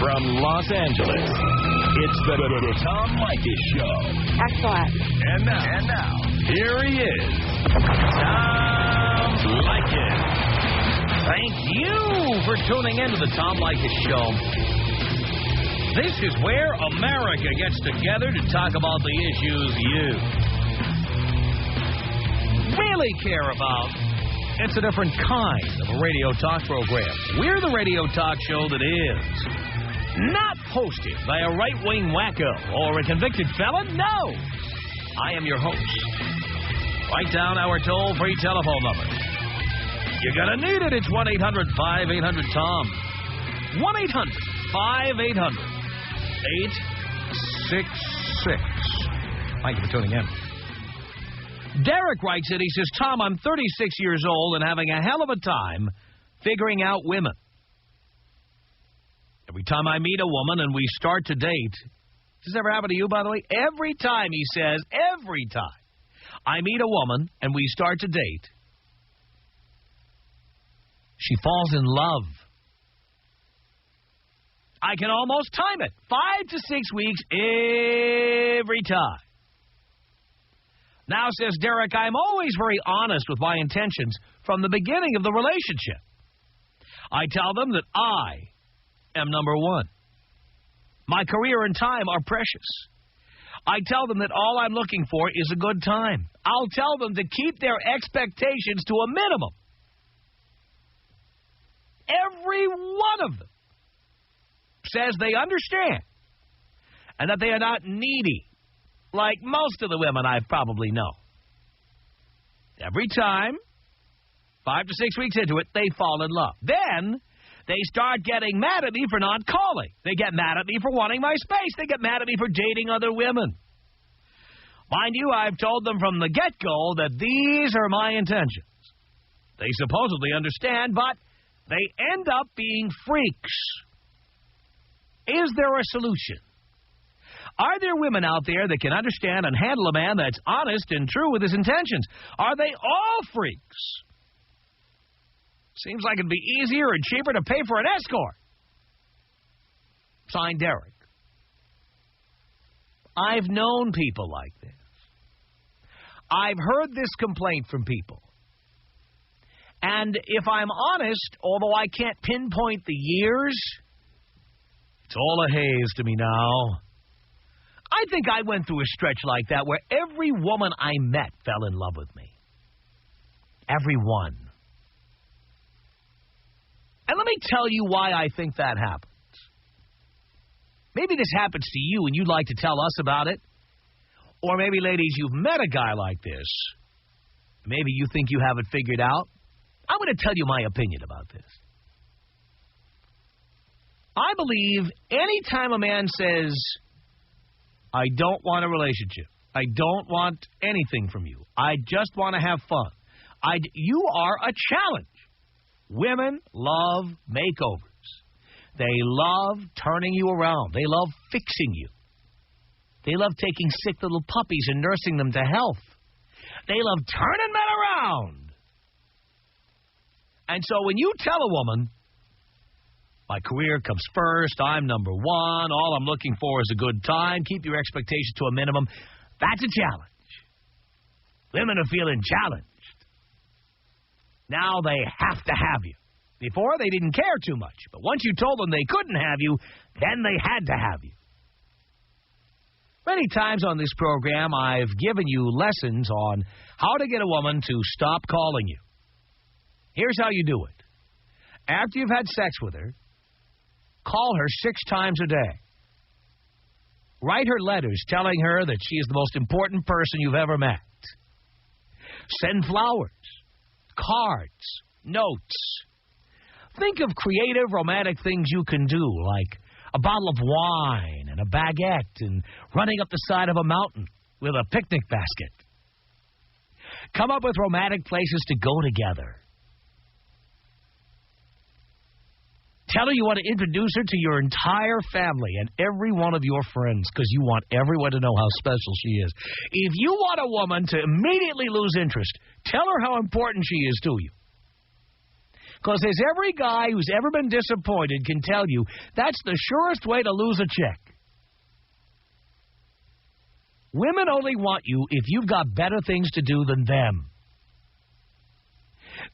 From Los Angeles, it's the Tom Leykis Show. Excellent. And now, here he is, Tom Leykis. Thank you for tuning in to the Tom Leykis Show. This is where America gets together to talk about the issues you really care about. It's a different kind of a radio talk program. We're the radio talk show that is not hosted by a right-wing wacko or a convicted felon. No. I am your host. Write down our toll-free telephone number. You're going to need it. It's 1-800-5800-TOM. 1-800-5800-866. Thank you for tuning in. Derek writes it. He says, Tom, I'm 36 years old and having a hell of a time figuring out women. Every time I meet a woman and we start to date, does this ever happen to you, by the way? Every time, he says, every time I meet a woman and we start to date, she falls in love. I can almost time it. 5 to 6 weeks every time. Now, says Derek, I'm always very honest with my intentions from the beginning of the relationship. I tell them that I am number one. My career and time are precious. I tell them that all I'm looking for is a good time. I'll tell them to keep their expectations to a minimum. Every one of them says they understand and that they are not needy, like most of the women I probably know. Every time, 5 to 6 weeks into it, they fall in love. Then they start getting mad at me for not calling. They get mad at me for wanting my space. They get mad at me for dating other women. Mind you, I've told them from the get-go that these are my intentions. They supposedly understand, but they end up being freaks. Is there a solution? Are there women out there that can understand and handle a man that's honest and true with his intentions? Are they all freaks? Seems like it'd be easier and cheaper to pay for an escort. Signed, Derek. I've known people like this. I've heard this complaint from people. And if I'm honest, although I can't pinpoint the years, it's all a haze to me now. I think I went through a stretch like that where every woman I met fell in love with me. Every one. And let me tell you why I think that happens. Maybe this happens to you and you'd like to tell us about it. Or maybe, ladies, you've met a guy like this. Maybe you think you have it figured out. I'm going to tell you my opinion about this. I believe any time a man says, I don't want a relationship, I don't want anything from you, I just want to have fun, you are a challenge. Women love makeovers. They love turning you around. They love fixing you. They love taking sick little puppies and nursing them to health. They love turning men around. And so when you tell a woman, my career comes first, I'm number one, all I'm looking for is a good time, keep your expectations to a minimum, that's a challenge. Women are feeling challenged. Now they have to have you. Before, they didn't care too much. But once you told them they couldn't have you, then they had to have you. Many times on this program, I've given you lessons on how to get a woman to stop calling you. Here's how you do it. After you've had sex with her, call her 6 times a day. Write her letters telling her that she is the most important person you've ever met. Send flowers, cards, notes. Think of creative, romantic things you can do, like a bottle of wine and a baguette and running up the side of a mountain with a picnic basket. Come up with romantic places to go together. Tell her you want to introduce her to your entire family and every one of your friends because you want everyone to know how special she is. If you want a woman to immediately lose interest, tell her how important she is to you. Because there's every guy who's ever been disappointed can tell you that's the surest way to lose a chick. Women only want you if you've got better things to do than them.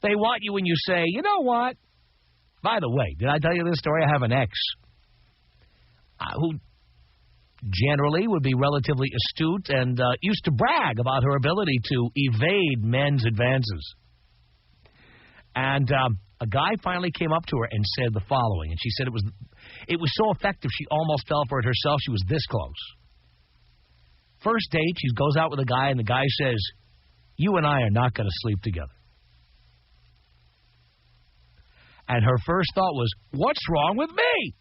They want you when you say, you know what? By the way, did I tell you this story? I have an ex who generally would be relatively astute and used to brag about her ability to evade men's advances. And a guy finally came up to her and said the following, and she said it was so effective she almost fell for it herself. She was this close. First date, she goes out with a guy, and the guy says, you and I are not going to sleep together. And her first thought was, what's wrong with me?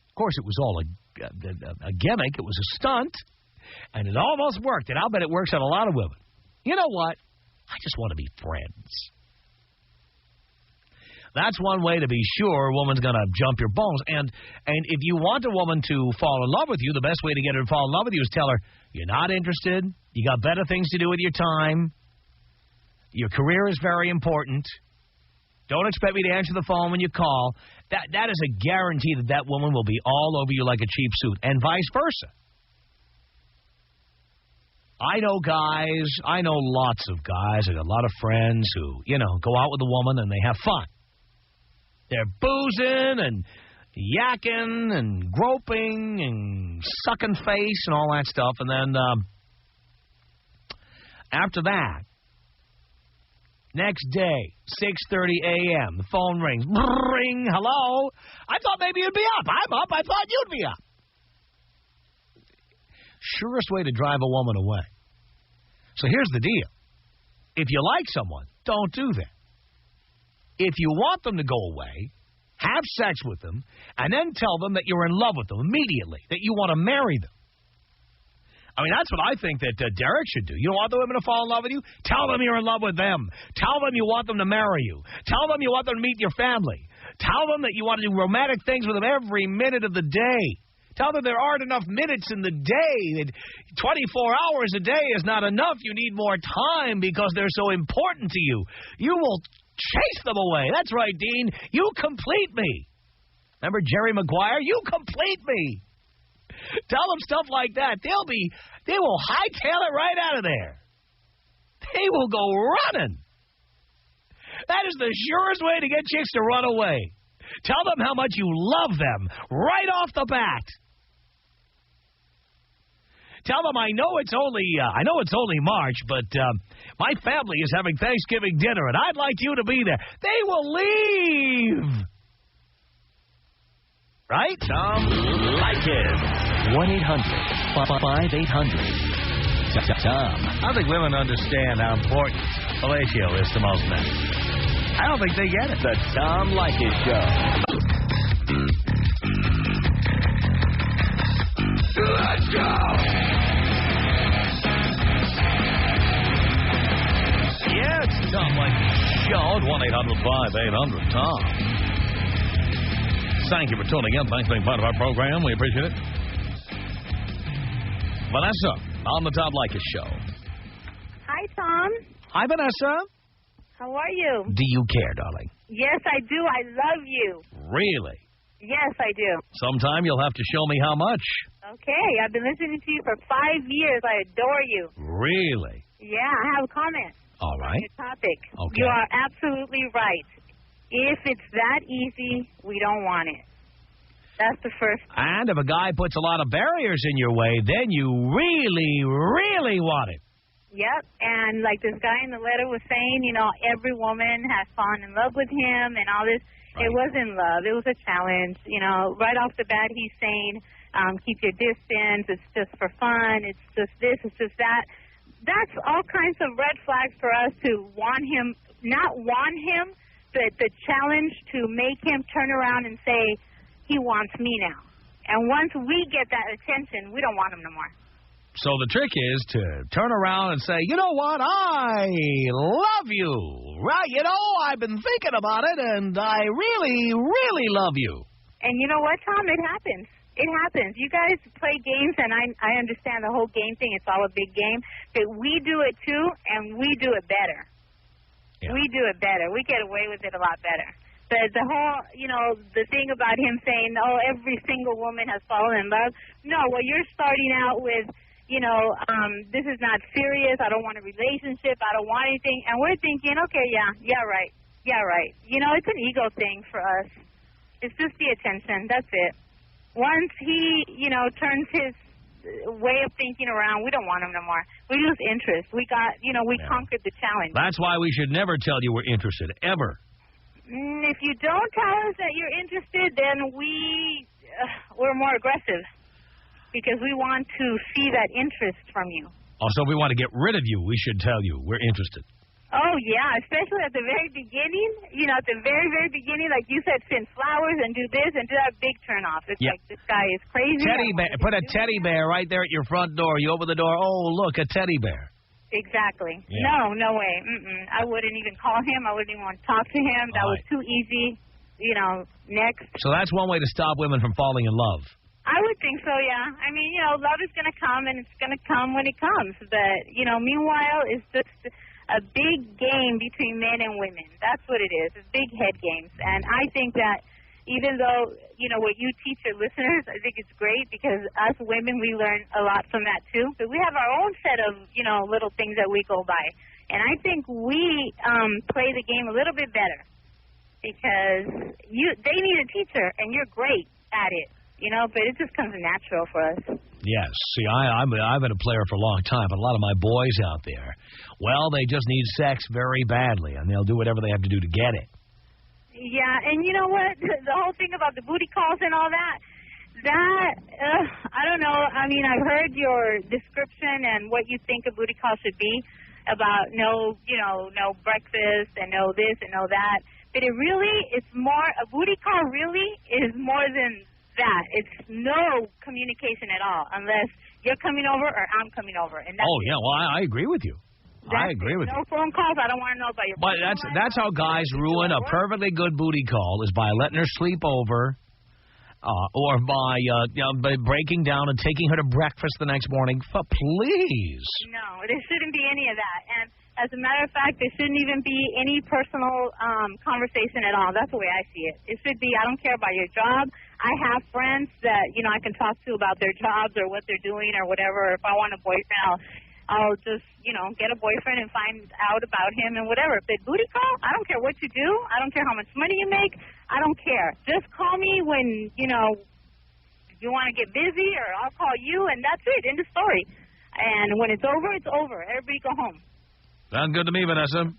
Of course, it was all a gimmick. It was a stunt, and it almost worked, and I'll bet it works on a lot of women. You know what? I just want to be friends. That's one way to be sure a woman's going to jump your bones. And if you want a woman to fall in love with you, the best way to get her to fall in love with you is tell her, you're not interested, you got better things to do with your time, your career is very important, don't expect me to answer the phone when you call. That is a guarantee that woman will be all over you like a cheap suit, and vice versa. I know lots of guys. I got a lot of friends who, go out with a woman and they have fun. They're boozing and yakking and groping and sucking face and all that stuff. And then after that, next day, 6:30 a.m., the phone rings. Ring, hello? I thought maybe you'd be up. I'm up. I thought you'd be up. Surest way to drive a woman away. So here's the deal. If you like someone, don't do that. If you want them to go away, have sex with them, and then tell them that you're in love with them immediately, that you want to marry them. I mean, that's what I think that Derek should do. You don't want the women to fall in love with you? Tell them you're in love with them. Tell them you want them to marry you. Tell them you want them to meet your family. Tell them that you want to do romantic things with them every minute of the day. Tell them there aren't enough minutes in the day. That 24 hours a day is not enough. You need more time because they're so important to you. You will chase them away. That's right, Dean. You complete me. Remember Jerry Maguire? You complete me. Tell them stuff like that. They will hightail it right out of there. They will go running. That is the surest way to get chicks to run away. Tell them how much you love them right off the bat. Tell them I know it's only March, but my family is having Thanksgiving dinner, and I'd like you to be there. They will leave. Right? Tom Leykis. 1-800-5800-TOM. I think women understand how important fellatio is to most men. I don't think they get it. The Tom Leykis Show. Let's go! Yeah, it's the Tom Leykis Show at 1-800-5800-TOM. Thank you for tuning in. Thanks for being part of our program. We appreciate it. Vanessa, on the Tom Leykis Show. Hi, Tom. Hi, Vanessa. How are you? Do you care, darling? Yes, I do. I love you. Really? Yes, I do. Sometime you'll have to show me how much. Okay. I've been listening to you for 5 years. I adore you. Really? Yeah, I have a comment. All right. On your topic. Okay. You are absolutely right. If it's that easy, we don't want it. That's the first. And if a guy puts a lot of barriers in your way, then you really, really want it. Yep. And like this guy in the letter was saying, every woman has fallen in love with him and all this. Right. It wasn't love. It was a challenge. Right off the bat, he's saying, keep your distance. It's just for fun. It's just this. It's just that. That's all kinds of red flags for us to want him, not want him, but the challenge to make him turn around and say, he wants me now. And once we get that attention, we don't want him no more. So the trick is to turn around and say, you know what, I love you. Right? I've been thinking about it, and I really, really love you. And you know what, Tom? It happens. It happens. You guys play games, and I understand the whole game thing. It's all a big game. But we do it, too, and we do it better. Yeah. We do it better. We get away with it a lot better. But the whole, the thing about him saying, oh, every single woman has fallen in love. No, well, you're starting out with, this is not serious. I don't want a relationship. I don't want anything. And we're thinking, okay, yeah, right. It's an ego thing for us. It's just the attention. That's it. Once he, turns his way of thinking around, we don't want him no more. We lose interest. We got, we conquered the challenge. That's why we should never tell you we're interested, ever. If you don't tell us that you're interested, then we're more aggressive because we want to see that interest from you. Also, if we want to get rid of you, we should tell you we're interested. Oh, yeah, especially at the very beginning. At the very, very beginning, like you said, send flowers and do this and do that, big turnoff. It's like this guy is crazy. Teddy bear. Put a teddy bear right there at your front door. You open the door. Oh, look, a teddy bear. Exactly. Yeah. No way. I wouldn't even call him. I wouldn't even want to talk to him. That was too easy. Next. So that's one way to stop women from falling in love. I would think so, yeah. I mean, love is going to come, and it's going to come when it comes. But, meanwhile, it's just a big game between men and women. That's what it is. It's big head games. And I think that even though, what you teach your listeners, I think it's great because us women, we learn a lot from that too. But we have our own set of, little things that we go by. And I think we play the game a little bit better because they need a teacher and you're great at it, but it just comes natural for us. Yes. See, I've been a player for a long time, but a lot of my boys out there, well, they just need sex very badly, and they'll do whatever they have to do to get it. Yeah, and you know what? The whole thing about the booty calls and all that, I don't know. I mean, I've heard your description and what you think a booty call should be about no breakfast and no this and no that. But it's more, a booty call really is more than that. It's no communication at all unless you're coming over or I'm coming over. And that's well, I agree with you. I agree with you. No phone calls. I don't want to know about your. But that's how guys ruin a perfectly good booty call is by letting her sleep over, or by breaking down and taking her to breakfast the next morning. Please. No, there shouldn't be any of that. And as a matter of fact, there shouldn't even be any personal conversation at all. That's the way I see it. It should be, I don't care about your job. I have friends that I can talk to about their jobs or what they're doing or whatever. If I want a boyfriend, I'll just, get a boyfriend and find out about him and whatever. But booty call, I don't care what you do. I don't care how much money you make. I don't care. Just call me when, you want to get busy, or I'll call you, and that's it. End of story. And when it's over, it's over. Everybody go home. Sounds good to me, Vanessa.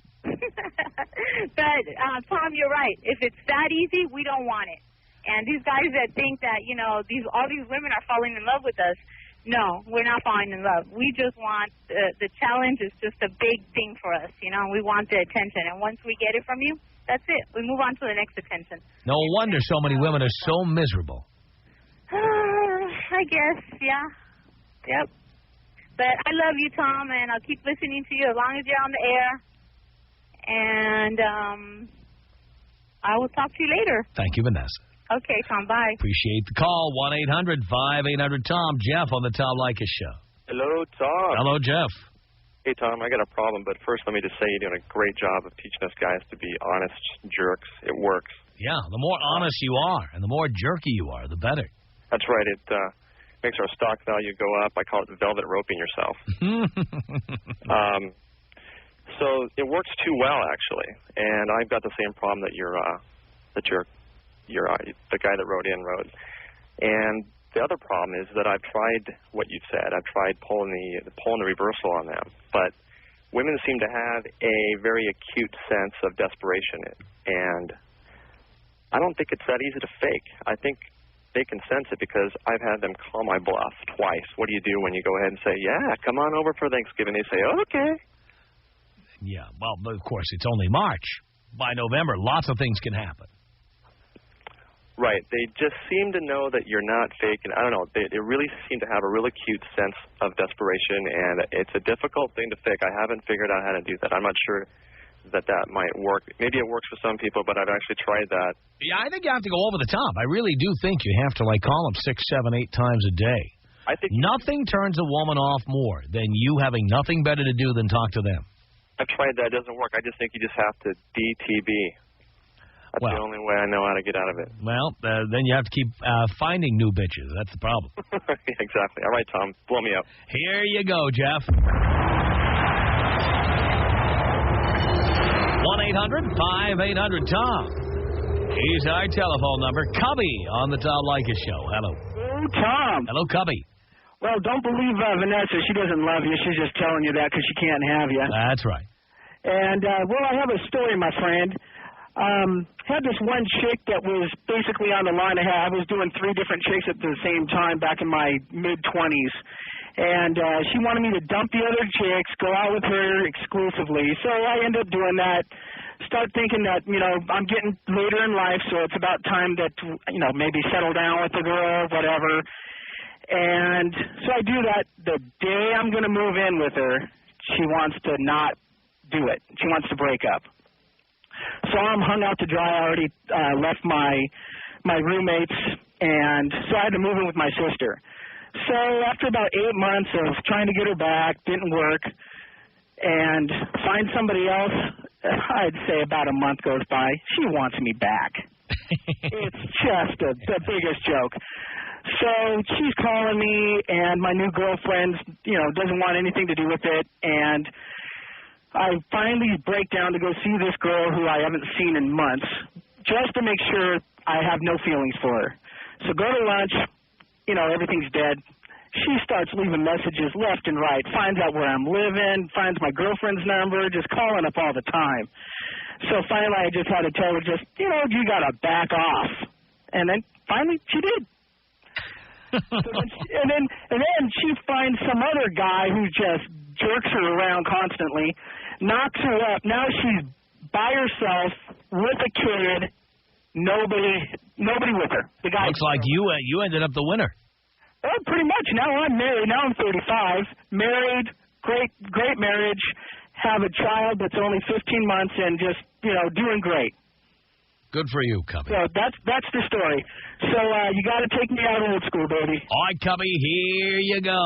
But, Tom, you're right. If it's that easy, we don't want it. And these guys that think that, all these women are falling in love with us, no, we're not falling in love. We just want the challenge is just a big thing for us. We want the attention. And once we get it from you, that's it. We move on to the next attention. No wonder so many women are so miserable. I guess, yeah. Yep. But I love you, Tom, and I'll keep listening to you as long as you're on the air. And I will talk to you later. Thank you, Vanessa. Okay, Tom, bye. Appreciate the call. 1-800-5800-TOM. Jeff on the Tom Leykis Show. Hello, Tom. Hello, Jeff. Hey, Tom, I got a problem, but first let me just say you're doing a great job of teaching us guys to be honest jerks. It works. Yeah, the more honest you are and the more jerky you are, the better. That's right. It makes our stock value go up. I call it velvet roping yourself. So it works too well, actually. And I've got the same problem that the guy that wrote in wrote. And the other problem is that I've tried what you said. I've tried pulling the reversal on them. But women seem to have a very acute sense of desperation. And I don't think it's that easy to fake. I think they can sense it because I've had them call my bluff twice. What do you do when you go ahead and say, yeah, come on over for Thanksgiving? They say, okay. Yeah, well, of course, it's only March. By November, lots of things can happen. Right. They just seem to know that you're not fake. And I don't know. They really seem to have a real acute sense of desperation, and it's a difficult thing to fake. I haven't figured out how to do that. I'm not sure that might work. Maybe it works for some people, but I've actually tried that. Yeah, I think you have to go over the top. I really do think you have to, call them 6, 7, 8 times a day. I think nothing turns a woman off more than you having nothing better to do than talk to them. I've tried that. It doesn't work. I just think you just have to DTB. That's the only way I know how to get out of it. Well, then you have to keep finding new bitches. That's the problem. Exactly. All right, Tom. Blow me up. Here you go, Jeff. 1-800-5800-TOM. Here's our telephone number. Cubby on the Tom Leykis Show. Hello. Oh, Tom. Hello, Cubby. Well, don't believe Vanessa. She doesn't love you. She's just telling you that because she can't have you. That's right. And, well, I have a story, my friend. Had this one chick that was basically on the line I was doing 3 different chicks at the same time back in my mid-20s. And she wanted me to dump the other chicks, go out with her exclusively. So I ended up doing that. Start thinking that, you know, I'm getting later in life, so it's about time that, you know, maybe settle down with the girl, whatever. And so I do that. The day I'm going to move in with her, she wants to not do it. She wants to break up. So I'm hung out to dry. I already left my roommates, and so I had to move in with my sister. So after about 8 months of trying to get her back, didn't work, and find somebody else, I'd say about a month goes by. She wants me back. It's just the biggest joke. So she's calling me, and my new girlfriend, you know, doesn't want anything to do with it, and I finally break down to go see this girl who I haven't seen in months, just to make sure I have no feelings for her. So go to lunch, you know, everything's dead. She starts leaving messages left and right, finds out where I'm living, finds my girlfriend's number, just calling up all the time. So finally I just had to tell her, just, you know, you got to back off. And then finally she did. and then she finds some other guy who just jerks her around constantly, knocks her up. Now she's by herself with a kid, nobody with her. The guy. Looks like you ended up the winner. Oh, pretty much. Now I'm married. Now I'm 35. Married, great marriage. Have a child that's only 15 months and just, you know, doing great. Good for you, Cubby. So that's the story. So you got to take me out old school, baby. All right, Cubby, here you go.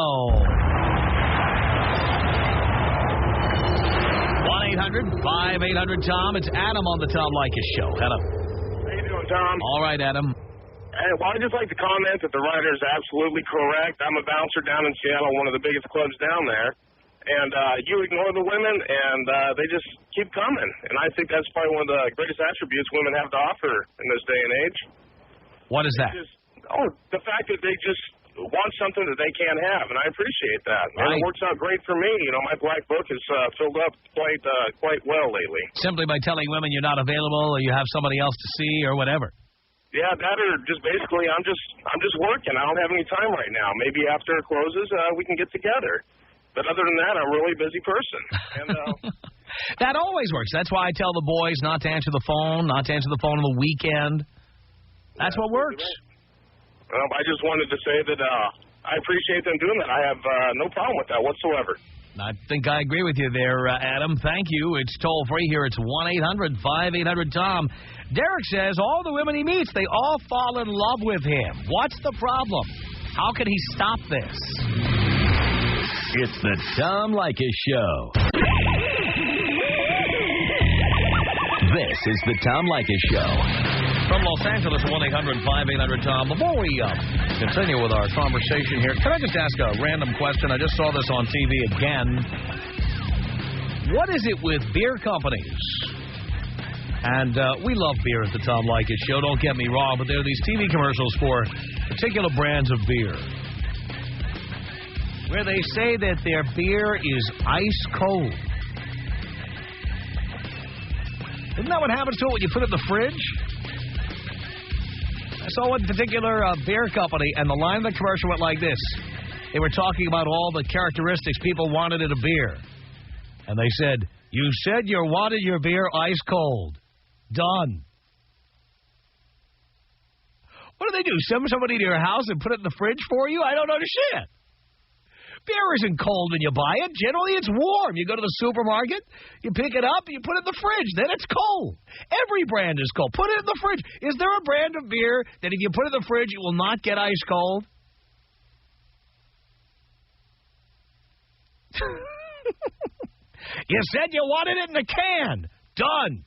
1-800-5800-TOM. It's Adam on the Tom Leykis Show. Hello. How you doing, Tom? All right, Adam. Well, I'd just like to comment that the writer is absolutely correct. I'm a bouncer down in Seattle, one of the biggest clubs down there. And you ignore the women, and they just keep coming. And I think that's probably one of the greatest attributes women have to offer in this day and age. What is that? The fact that they just want something that they can't have, and I appreciate that. Right. And it works out great for me. You know, my black book has filled up quite well lately. Simply by telling women you're not available or you have somebody else to see or whatever. Yeah, that or just basically I'm just working. I don't have any time right now. Maybe after it closes, we can get together. But other than that, I'm a really busy person. And that always works. That's why I tell the boys not to answer the phone, not to answer the phone on the weekend. That's what works. I just wanted to say that I appreciate them doing that. I have no problem with that whatsoever. I think I agree with you there, Adam. Thank you. It's toll-free here. It's 1-800-5800-TOM. Derek says all the women he meets, they all fall in love with him. What's the problem? How can he stop this? It's the Tom Leykis Show. This is the Tom Leykis Show. From Los Angeles, 1-800-5800-TOM. Before we continue with our conversation here, can I just ask a random question? I just saw this on TV again. What is it with beer companies? And we love beer at the Tom Leykis Show, don't get me wrong, but there are these TV commercials for particular brands of beer where they say that their beer is ice cold. Isn't that what happens to it when you put it in the fridge? I saw one particular beer company, and the line of the commercial went like this. They were talking about all the characteristics people wanted in a beer. And they said, you said you wanted your beer ice cold. Done. What do they do? Send somebody to your house and put it in the fridge for you? I don't understand. Beer isn't cold when you buy it. Generally, it's warm. You go to the supermarket, you pick it up, you put it in the fridge. Then it's cold. Every brand is cold. Put it in the fridge. Is there a brand of beer that if you put it in the fridge, it will not get ice cold? You said you wanted it in a can. Done.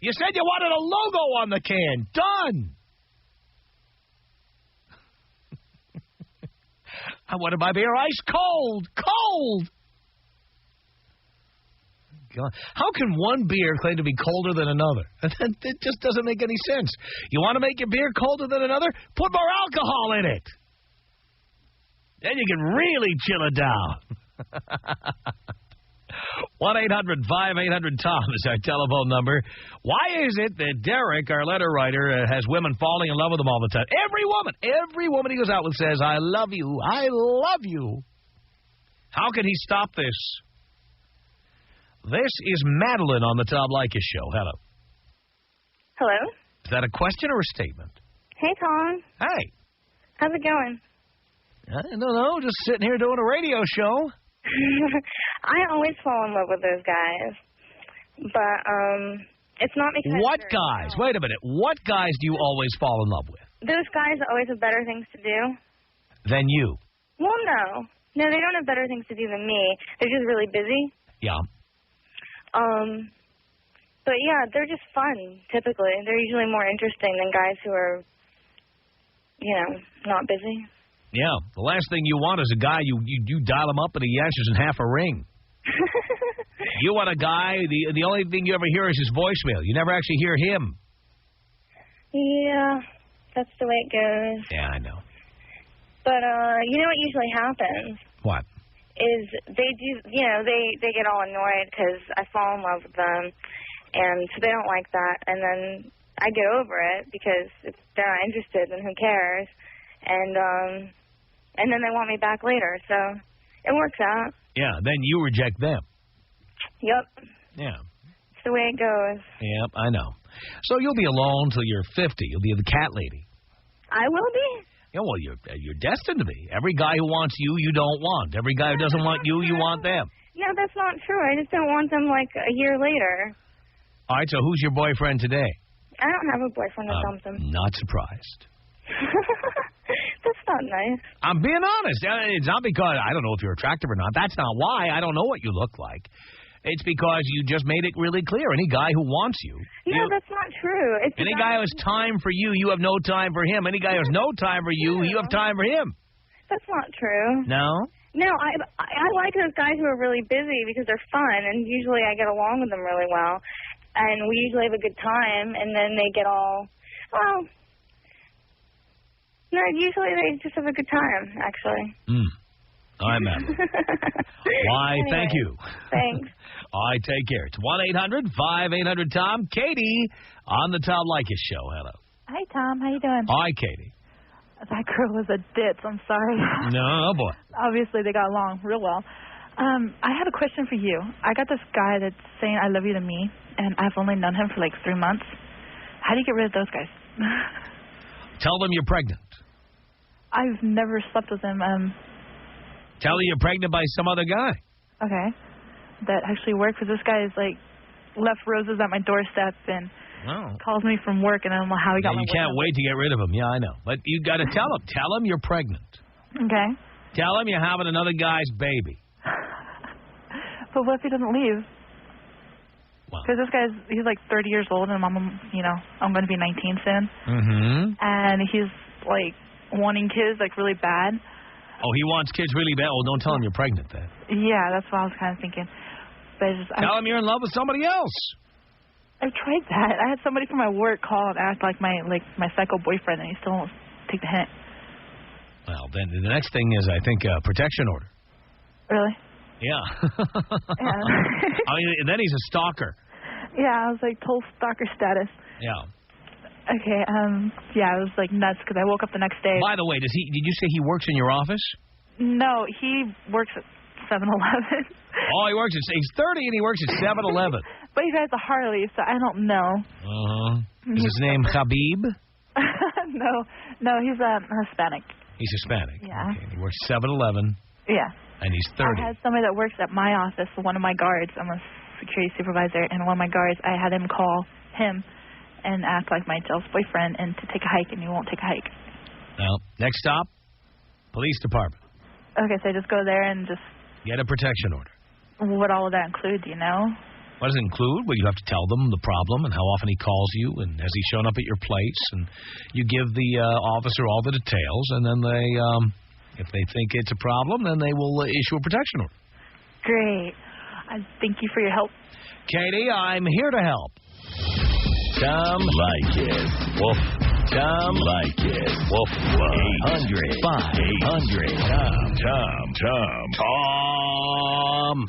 You said you wanted a logo on the can. Done. I wanted my beer ice cold. Cold. God. How can one beer claim to be colder than another? It just doesn't make any sense. You want to make your beer colder than another? Put more alcohol in it. Then you can really chill it down. 1-800-5800-TOM is our telephone number. Why is it that Derek, our letter writer, has women falling in love with him all the time? Every woman he goes out with says, I love you, I love you. How can he stop this? This is Madeline on the Tom Leykis Show. Hello. Hello? Is that a question or a statement? Hey, Tom. Hey. How's it going? I don't know. Just sitting here doing a radio show. I always fall in love with those guys. But it's not because... What guys? Wait a minute. What guys do you always fall in love with? Those guys always have better things to do. Than you? Well, no. No, they don't have better things to do than me. They're just really busy. Yeah. But yeah, they're just fun, typically. They're usually more interesting than guys who are, not busy. Yeah, the last thing you want is a guy, you dial him up and he answers in half a ring. You want a guy, the only thing you ever hear is his voicemail. You never actually hear him. Yeah, that's the way it goes. Yeah, I know. But, you know what usually happens? What? Is they do, they get all annoyed because I fall in love with them, and so they don't like that, and then I get over it because if they're not interested, then who cares, and then they want me back later, so it works out. Yeah, then you reject them. Yep. Yeah. It's the way it goes. Yep, I know. So you'll be alone till you're 50. You'll be the cat lady. I will be? Yeah, well, you're destined to be. Every guy who wants you, you don't want. Every guy who doesn't want you, you want them. Yeah, that's not true. I just don't want them, like, a year later. All right, so who's your boyfriend today? I don't have a boyfriend or something. Not surprised. That's not nice. I'm being honest. It's not because I don't know if you're attractive or not. That's not why. I don't know what you look like. It's because you just made it really clear. Any guy who wants you. No, that's not true. Any guy who has time for you, you have no time for him. Any guy who has no time for you, you have time for him. That's not true. No? No, I like those guys who are really busy because they're fun, and usually I get along with them really well. And we usually have a good time, and then they get all, no, usually they just have a good time, actually. I'm Madeline. Why, anyway, thank you. Thanks. All right, take care. It's 1-800-5800-TOM. Katie on the Tom Leykis Show. Hello. Hi, Tom. How you doing? Hi, Katie. That girl was a ditz. I'm sorry. No, boy. Obviously, they got along real well. I have a question for you. I got this guy that's saying I love you to me, and I've only known him for like 3 months. How do you get rid of those guys? Tell them you're pregnant. I've never slept with him. Tell her you're pregnant by some other guy. Okay. That actually worked, because this guy is like left roses at my doorstep and calls me from work, and I don't know how he got my You can't wait to get rid of him. Yeah, I know. But you got to tell him. Tell him you're pregnant. Okay. Tell him you're having another guy's baby. But what if he doesn't leave? Because this guy's, he's like 30 years old, and I'm going to be 19 soon. Mm-hmm. And he's like wanting kids like really bad. Oh, he wants kids really bad. Oh, don't tell him you're pregnant then. Yeah, that's what I was kind of thinking. But tell him you're in love with somebody else. I tried that. I had somebody from my work call and act like my psycho boyfriend, and he still won't take the hint. Well, then the next thing is, I think, protection order. Really? Yeah. Yeah. I mean, then he's a stalker. Yeah, I was like total stalker status. Yeah. Okay, yeah, it was like nuts because I woke up the next day. By the way, did you say he works in your office? No, he works at 7-Eleven. Oh, he's 30 and he works at 7-Eleven. But he has a Harley, so I don't know. Uh-huh. Is his name Habib? No, he's Hispanic. He's Hispanic. Yeah. Okay. He works 7-Eleven. Yeah. And he's 30. I had somebody that works at my office, one of my guards. I'm a security supervisor, and one of my guards, I had him call him and act like my jealous boyfriend and to take a hike, and he won't take a hike. Well, next stop, police department. Okay, so I just go there and just... Get a protection order. what all of that includes, you know? What does it include? Well, you have to tell them the problem and how often he calls you and has he shown up at your place, and you give the officer all the details, and then they, if they think it's a problem, then they will issue a protection order. Great. Thank you for your help. Katie, I'm here to help. Tom Leykis. Woof. Tom Leykis. Woof. 800-5800. Tom.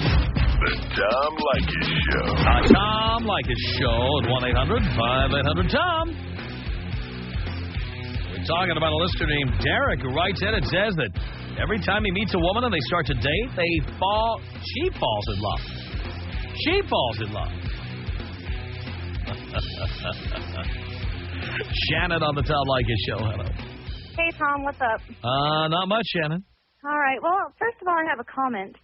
The Tom Leykis Show. Tom Leykis Show at 1-800-5800-TOM. We're talking about a listener named Derek who writes in and says that every time he meets a woman and they start to date, she falls in love. She falls in love. Shannon on the Tom Leykis Show. Hello. Hey, Tom. What's up? Not much, Shannon. All right. Well, first of all, I have a comment.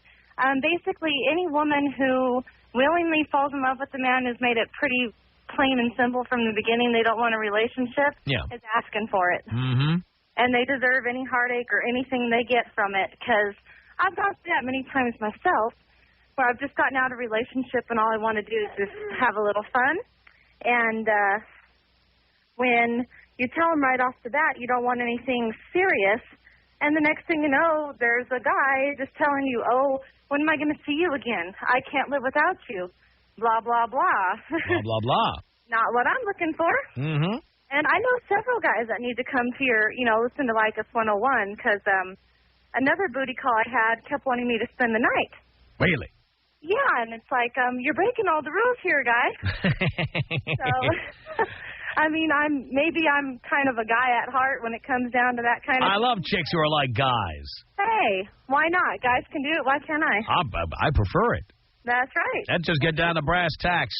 Basically, any woman who willingly falls in love with a man who's made it pretty plain and simple from the beginning they don't want a relationship is asking for it. Mm-hmm. And they deserve any heartache or anything they get from it, because I've gone through that many times myself where I've just gotten out of a relationship and all I want to do is just have a little fun. And when you tell them right off the bat you don't want anything serious, and the next thing you know, there's a guy just telling you, oh, when am I going to see you again? I can't live without you. Blah, blah, blah. Blah, blah, blah. Not what I'm looking for. Mm-hmm. And I know several guys that need to come to your, listen to Leykis 101, because another booty call I had kept wanting me to spend the night. Really? Yeah, and it's like, you're breaking all the rules here, guy. So, I mean, I'm kind of a guy at heart when it comes down to that kind of I thing. love chicks who are like guys. Hey, why not? Guys can do it. Why can't I? I prefer it. That's right. Let's just get down to brass tacks.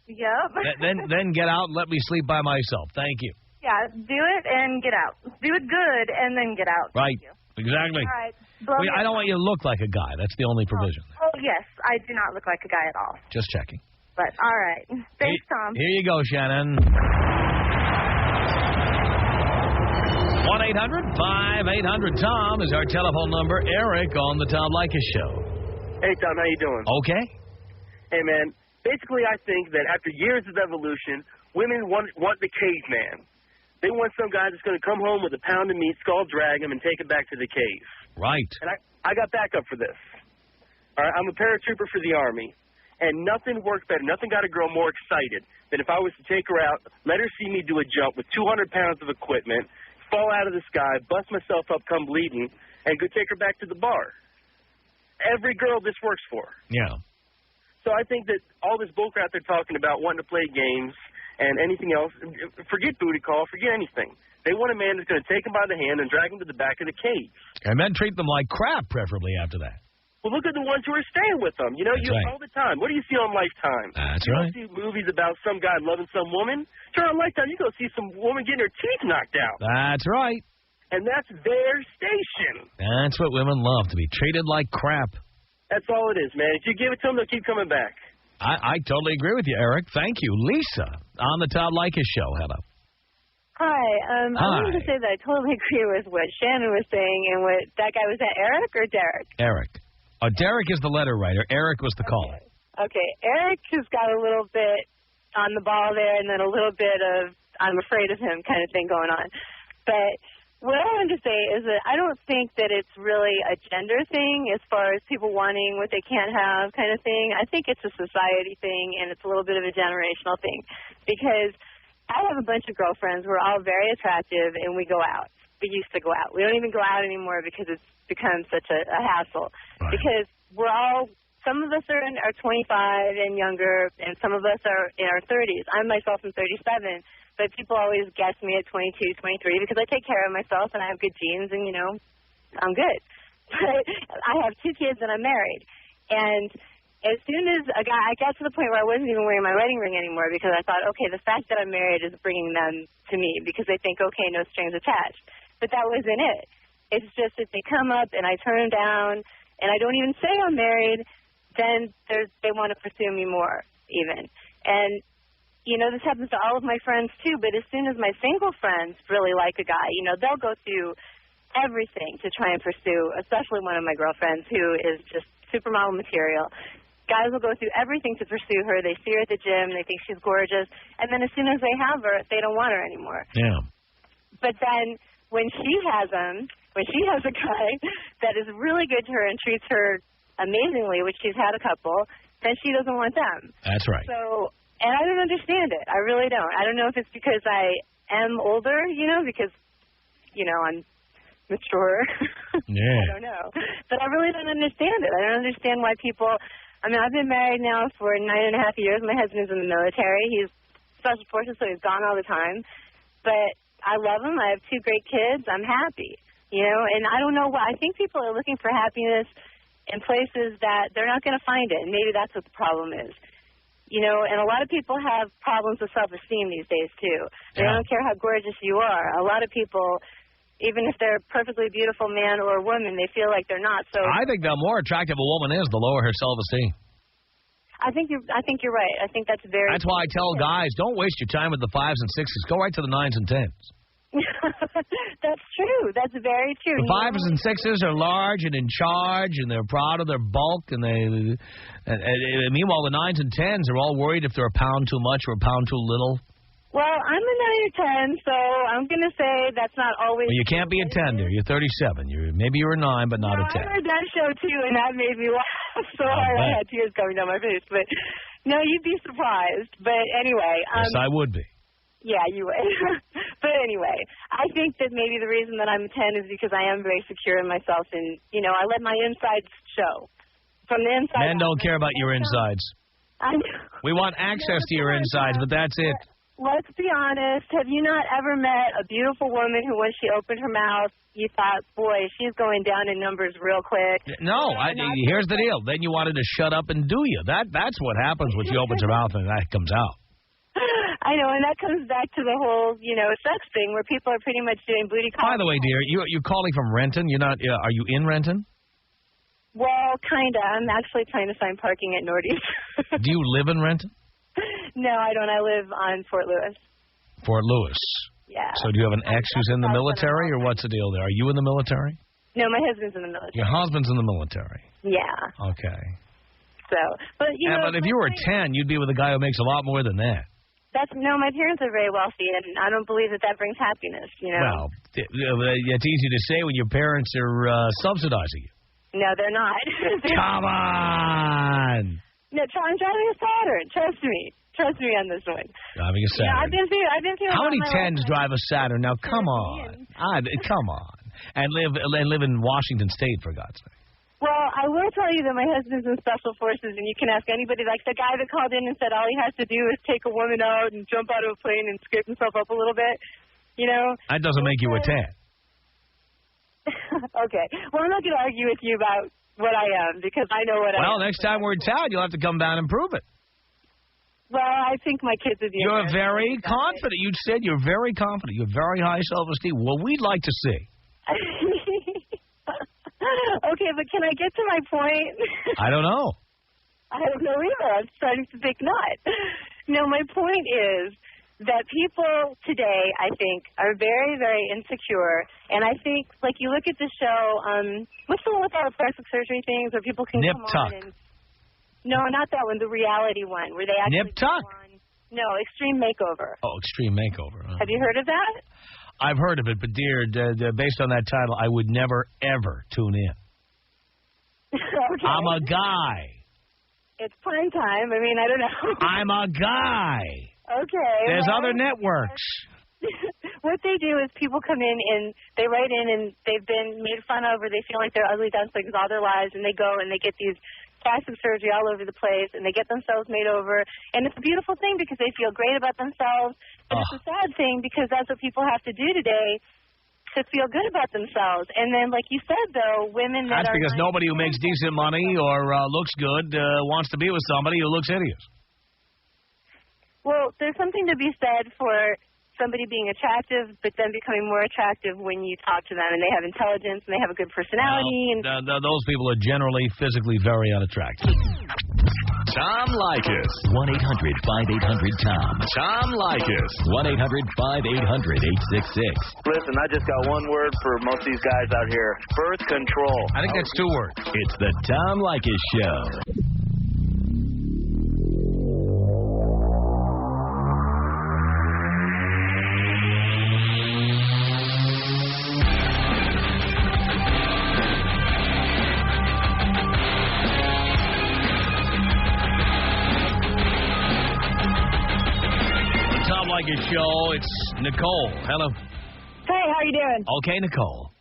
Yep. Then get out and let me sleep by myself. Thank you. Yeah, do it and get out. Do it good and then get out. Right. Thank you. Exactly. All right. Well, I don't want you to look like a guy. That's the only provision. Oh, yes. I do not look like a guy at all. Just checking. But, all right. Thanks, Tom. Here you go, Shannon. 1-800-5800-TOM is our telephone number. Eric on the Tom Leykis Show. Hey, Tom. How you doing? Okay. Hey, man. Basically, I think that after years of evolution, women want the caveman. They want some guy that's going to come home with a pound of meat, skull drag him, and take him back to the cave. Right. And I got backup for this. All right, I'm a paratrooper for the Army, and nothing worked better. Nothing got a girl more excited than if I was to take her out, let her see me do a jump with 200 pounds of equipment, fall out of the sky, bust myself up, come bleeding, and go take her back to the bar. Every girl this works for. Yeah. So I think that all this bullcrap they're talking about, wanting to play games and anything else, forget booty call, forget anything. They want a man that's going to take them by the hand and drag them to the back of the cave. And then treat them like crap, preferably after that. Well, look at the ones who are staying with them. That's right. All the time. What do you see on Lifetime? That's you right. You don't see movies about some guy loving some woman. Turn on Lifetime, you go see some woman getting her teeth knocked out. That's right. And that's their station. That's what women love, to be treated like crap. That's all it is, man. If you give it to them, they'll keep coming back. I totally agree with you, Eric. Thank you. Lisa on the Tom Leykis Show. Hello. Hi. I wanted to say that I totally agree with what Shannon was saying and what that guy was. That Eric or Derek? Eric. Derek is the letter writer. Eric was the caller. Okay. Eric has got a little bit on the ball there and then a little bit of I'm afraid of him kind of thing going on. But what I wanted to say is that I don't think that it's really a gender thing as far as people wanting what they can't have kind of thing. I think it's a society thing, and it's a little bit of a generational thing. Because I have a bunch of girlfriends. We're all very attractive, and we go out. We used to go out. We don't even go out anymore because it's become such a hassle. Right. Because we're all, some of us are 25 and younger, and some of us are in our 30s. I myself am 37. But people always guess me at 22, 23 because I take care of myself and I have good genes and, I'm good. But I have 2 kids and I'm married. And as soon as I got to the point where I wasn't even wearing my wedding ring anymore because I thought, okay, the fact that I'm married is bringing them to me because they think, okay, no strings attached. But that wasn't it. It's just if they come up and I turn them down and I don't even say I'm married, then they want to pursue me more even. And this happens to all of my friends, too, but as soon as my single friends really like a guy, they'll go through everything to try and pursue, especially one of my girlfriends who is just supermodel material. guys will go through everything to pursue her. They see her at the gym. They think she's gorgeous. And then as soon as they have her, they don't want her anymore. Yeah. But then when she has him, when she has a guy that is really good to her and treats her amazingly, which she's had a couple, then she doesn't want them. That's right. So, and I don't understand it. I really don't. I don't know if it's because I am older, because, I'm mature. Yeah. I don't know. But I really don't understand it. I don't understand why people, I've been married now for 9.5 years. My husband's in the military. He's special forces, so he's gone all the time. But I love him. I have 2 great kids. I'm happy, and I don't know why. I think people are looking for happiness in places that they're not going to find it, and maybe that's what the problem is. And a lot of people have problems with self-esteem these days, too. They don't care how gorgeous you are. A lot of people, even if they're a perfectly beautiful man or woman, they feel like they're not. So I think the more attractive a woman is, the lower her self-esteem. I think you're right. I think that's very. That's why I tell guys, don't waste your time with the 5s and 6s. Go right to the 9s and 10s. That's true. That's very true. The 5s and 6s are large and in charge, and they're proud of their bulk, and meanwhile the 9s and 10s are all worried if they're a pound too much or a pound too little. Well, I'm a 9 or 10, so I'm going to say that's not always. Well, you can't be a 10, dear. You're 37. Maybe you're a 9, but not a 10. I heard that show too, and that made me laugh so hard. I had tears coming down my face. But no, you'd be surprised. But anyway, yes, I would be. Yeah, you would. But anyway, I think that maybe the reason that I'm a 10 is because I am very secure in myself, and I let my insides show. From the inside. Men don't care about your insides. We want access to your insides, but that's it. Let's be honest. Have you not ever met a beautiful woman who, when she opened her mouth, you thought, boy, she's going down in numbers real quick? No, here's the deal. Then you wanted to shut up and do you. That's what happens when she opens her mouth and that comes out. I know, and that comes back to the whole, sex thing where people are pretty much doing booty calls. By the way, dear, you're calling from Renton? You're not? Are you in Renton? Well, kind of. I'm actually trying to find parking at Nordy's. Do you live in Renton? No, I don't. I live on Fort Lewis. Fort Lewis. Yeah. So do you have an ex who's in the military, or what's the deal there? Are you in the military? No, my husband's in the military. Your husband's in the military. Yeah. Okay. So, but but if you were 10, you'd be with a guy who makes a lot more than that. My parents are very wealthy, and I don't believe that brings happiness, Well, it's easy to say when your parents are subsidizing you. No, they're not. Come on. No, I'm driving a Saturn. Trust me on this one. Driving a Saturn. I've been through. How many 10s drive a Saturn? Now, come on. Come on. And live in Washington State, for God's sake. Well, I will tell you that my husband's in Special Forces, and you can ask anybody, like the guy that called in and said all he has to do is take a woman out and jump out of a plane and scrape himself up a little bit, That doesn't make you a 10. Okay. Well, I'm not going to argue with you about what I am, because I know what I am. Well, next time we're in town, you'll have to come down and prove it. Well, I think my kids would be. You're very confident. You said you're very confident. You have very high self-esteem. Well, we'd like to see. Okay, but can I get to my point? I don't know. I don't know either. I'm starting to think not. No, my point is that people today, I think, are very, very insecure. And I think, like, you look at the show, what's the one with all the plastic surgery things where people can come on and... No, not that one, the reality one, where they actually Nip Tuck? No, Extreme Makeover. Oh, Extreme Makeover. Have you heard of that? I've heard of it, but, dear, based on that title, I would never, ever tune in. Okay. I'm a guy. It's prime time. I mean, I don't know. I'm a guy. Okay. There's other networks. What they do is people come in and they write in and they've been made fun of or they feel like they're ugly ducklings all their lives, and they go and they get these plastic surgery all over the place and they get themselves made over. And it's a beautiful thing because they feel great about themselves. But it's a sad thing because that's what people have to do today to feel good about themselves. And then, like you said, though, women that That's because nobody who makes decent money or looks good wants to be with somebody who looks hideous. Well, there's something to be said for somebody being attractive, but then becoming more attractive when you talk to them, and they have intelligence, and they have a good personality. Those people are generally physically very unattractive. Tom Leykis. 1-800-5800-TOM. Tom Leykis. 1-800-5800-866. Listen, I just got one word for most of these guys out here. Birth control. I think that's 2 words. It's the Tom Leykis Show. Leykis Show. It's Nicole. Hello. Hey, how you doing? Okay, Nicole.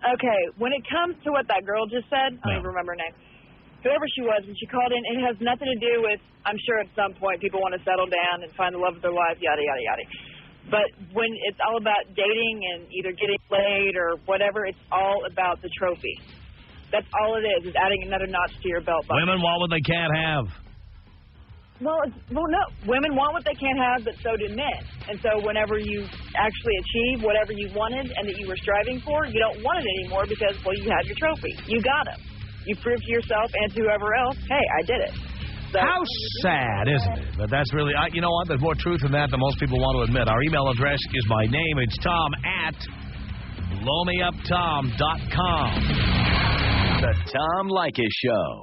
Okay, when it comes to what that girl just said, I don't even remember her name. Whoever she was, when she called in, it has nothing to do with, I'm sure at some point people want to settle down and find the love of their life, yada, yada, yada. But when it's all about dating and either getting laid or whatever, it's all about the trophy. That's all it is adding another notch to your belt buckle. Women want what they can't have. Well, no. Women want what they can't have, but so do men. And so whenever you actually achieve whatever you wanted and that you were striving for, you don't want it anymore because, well, you had your trophy. You got it. You proved to yourself and to whoever else, hey, I did it. So, how sad, isn't it? But that's really, you know what? There's more truth in that than most people want to admit. Our email address is my name. It's Tom at blowmeuptom.com. The Tom Leykis Show.